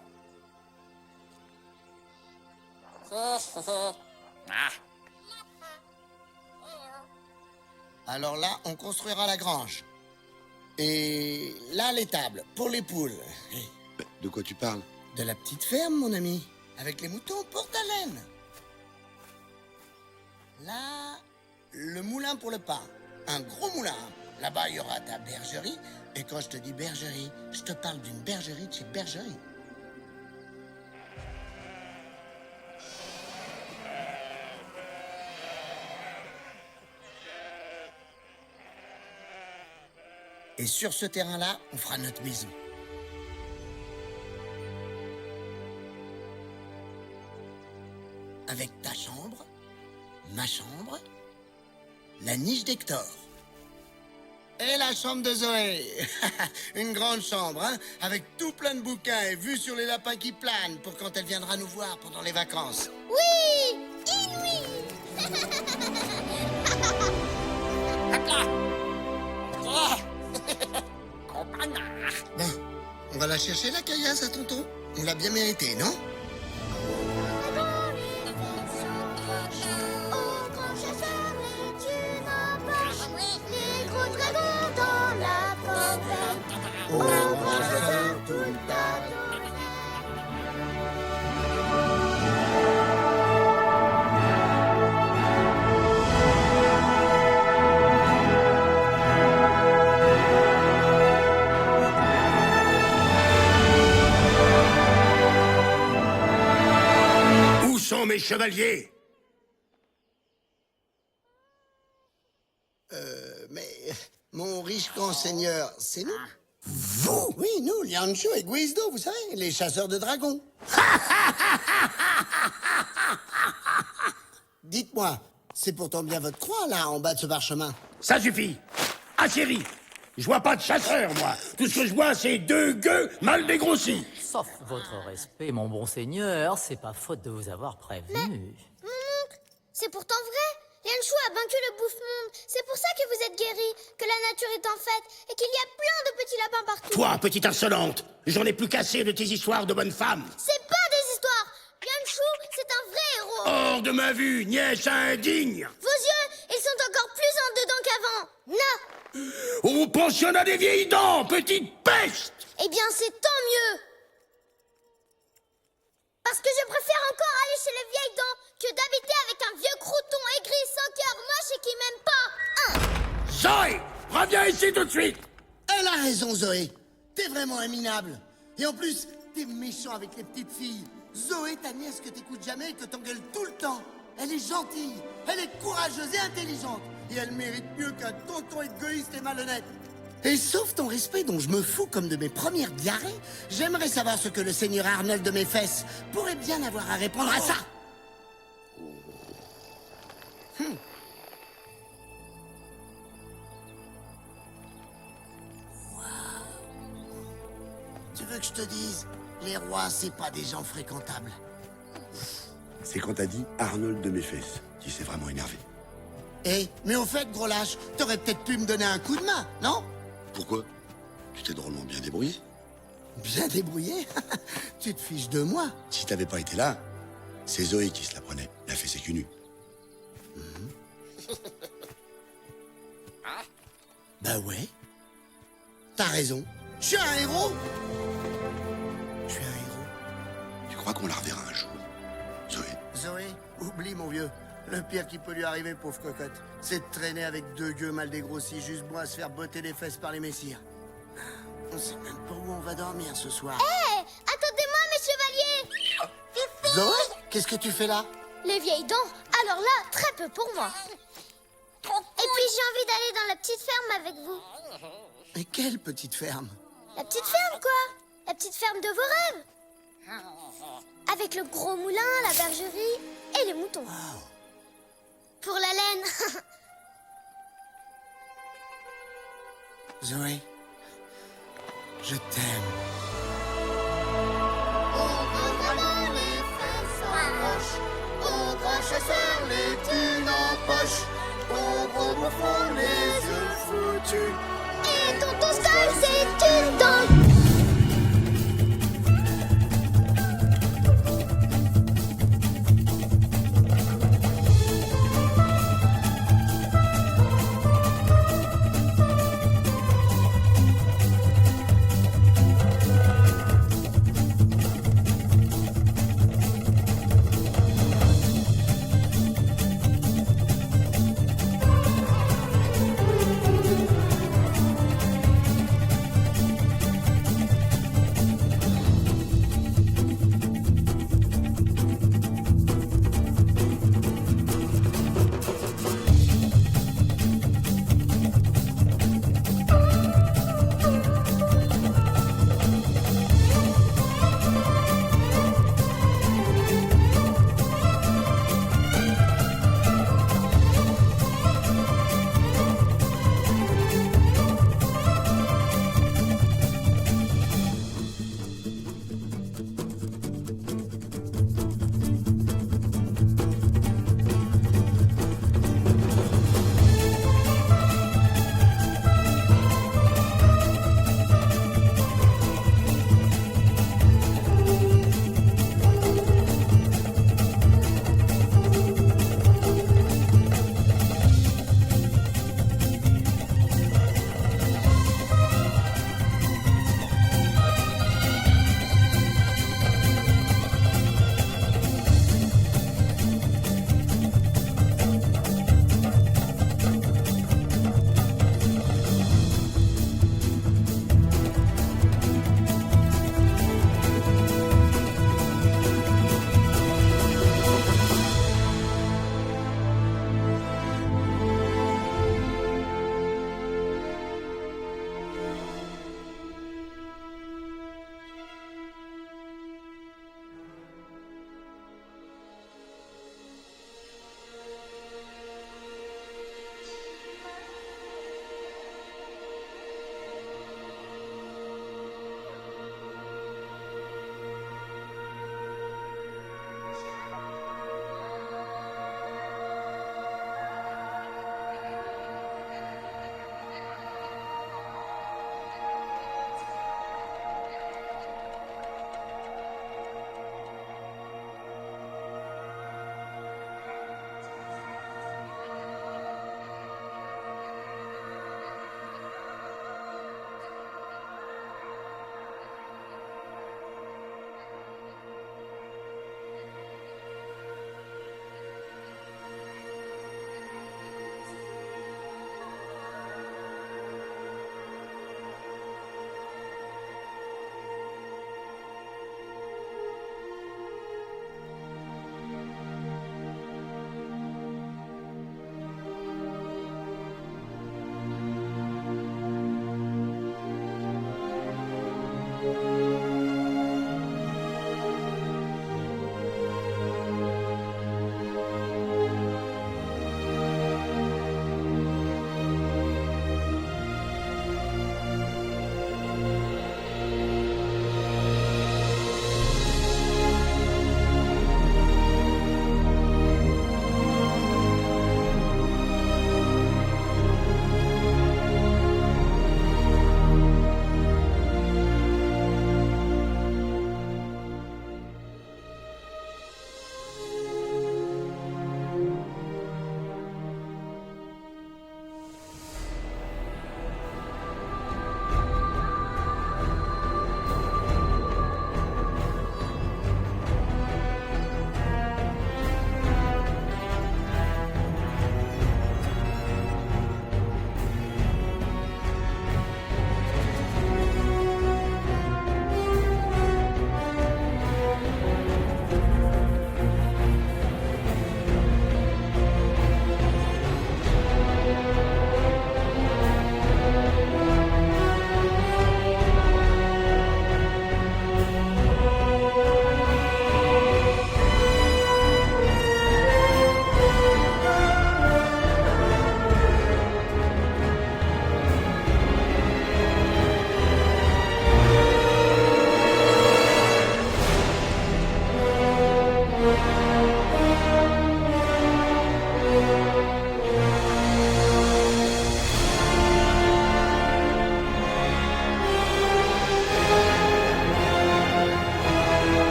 Ah. Alors là, on construira la grange. Et là, l'étable, pour les poules. De quoi tu parles? De la petite ferme, mon ami. Avec les moutons pour ta laine. Là, le moulin pour le pain. Un gros moulin. Là-bas, il y aura ta bergerie. Et quand je te dis bergerie, je te parle d'une bergerie de chez Bergerie. Et sur ce terrain-là, on fera notre maison. Avec ta chambre, ma chambre, la niche d'Hector. Et la chambre de Zoé. Une grande chambre, hein, avec tout plein de bouquins et vue sur les lapins qui planent pour quand elle viendra nous voir pendant les vacances. Oui, inouï. Hop là. Yeah. Gros panard. Bon, on va la chercher la caillasse à tonton. On l'a bien mérité, non? Au grand chasseur, les tunes les gros dragons dans la forêt. Au grand chasseur, tout le tas. Où sont mes chevaliers? Mais mon riche grand seigneur, c'est nous. Vous? Oui, nous, Lianchu et Guizdo, vous savez, les chasseurs de dragons. Dites-moi, c'est pourtant bien votre croix, là, en bas de ce parchemin. Ça suffit. Achérie, je vois pas de chasseur, moi. Tout ce que je vois, c'est deux gueux mal dégrossis. Sauf votre respect, mon bon seigneur, c'est pas faute de vous avoir prévenu. Mon oncle, c'est pourtant vrai. Lianchu a vaincu le bouffe-monde. C'est pour ça que vous êtes guéri, que la nature est en fête et qu'il y a plein de petits lapins partout. Toi, petite insolente, j'en ai plus qu'assez de tes histoires de bonne femme. C'est pas des histoires. Lianchu, c'est un vrai héros. Hors de ma vue, nièce indigne. Vos yeux, ils sont encore plus en dedans qu'avant. Non. Au pensionnat des vieilles dents, petite peste. Eh bien, c'est tant mieux. Parce que je préfère encore aller chez les vieilles dents que d'habiter avec un vieux crouton aigri, sans cœur, moche et qui m'aime pas. Zoé, reviens ici tout de suite. Elle a raison, Zoé. T'es vraiment un minable. Et en plus, t'es méchant avec les petites filles. Zoé, ta nièce que t'écoutes jamais et que t'engueules tout le temps. Elle est gentille, elle est courageuse et intelligente. Et elle mérite mieux qu'un tonton égoïste et malhonnête. Et sauf ton respect dont je me fous comme de mes premières diarrhées, j'aimerais savoir ce que le seigneur Arnold de mes fesses pourrait bien avoir à répondre à ça. Tu veux que je te dise, les rois, c'est pas des gens fréquentables. C'est quand t'as dit Arnold de mes fesses qui s'est vraiment énervé. Eh, mais au fait, gros lâche, t'aurais peut-être pu me donner un coup de main, non? Pourquoi? Tu t'es drôlement bien débrouillé. Bien débrouillé? Tu te fiches de moi? Si t'avais pas été là, c'est Zoé qui se la prenait, la fessée cul nu. Bah ouais. T'as raison. Je suis un héros. Je suis un héros. Tu crois qu'on la reverra un jour, Zoé? Zoé, oublie mon vieux. Le pire qui peut lui arriver, pauvre cocotte, c'est de traîner avec deux gueux mal dégrossis, juste bon à se faire botter les fesses par les messirs. On sait même pas où on va dormir ce soir. Hé, attendez-moi, mes chevaliers. Zoé, qu'est-ce que tu fais là? Les vieilles dents, alors là, très peu pour moi. Et puis j'ai envie d'aller dans la petite ferme avec vous. Mais quelle petite ferme? La petite ferme, quoi. La petite ferme de vos rêves. Avec le gros moulin, la bergerie et les moutons. Pour la laine. Zoé, je t'aime. Au grand chasseur, les thunes en poche. Au gros bouffon, les yeux foutus. Et tonton